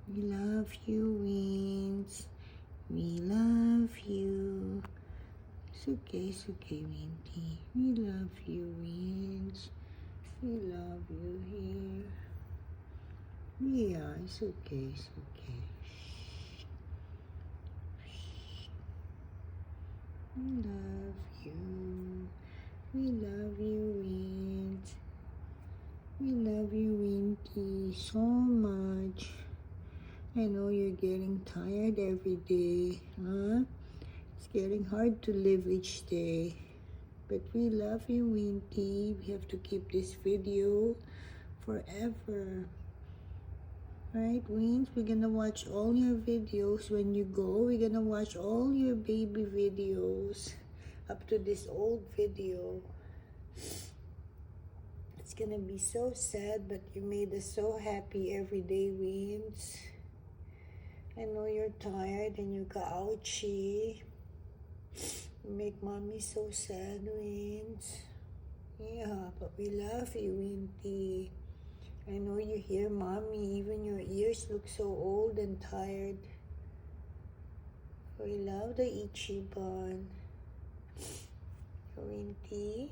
We love you, Wins. We love you. It's okay, Winty. We love you, Wins. We love you here. Yeah, it's okay, it's okay. We love you. We love you, Wins. We love you, Winty, so much. I know you're getting tired every day, huh? It's getting hard to live each day. But we love you, Winty. We have to keep this video forever. Right, Wins? We're gonna watch all your videos when you go. We're gonna watch all your baby videos up to this old video. It's gonna be so sad, but you made us so happy every day, Wins. I know you're tired and you got ouchy. You make mommy so sad, Wins. Yeah, but we love you, Winty. I know you hear mommy, even your ears look so old and tired. We love the Ichiban. Winty,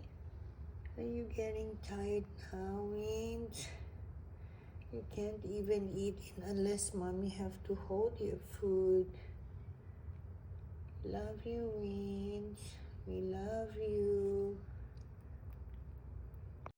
are you getting tired now, Wins? You can't even eat unless mommy have to hold your food. Love you, Wins. We love you.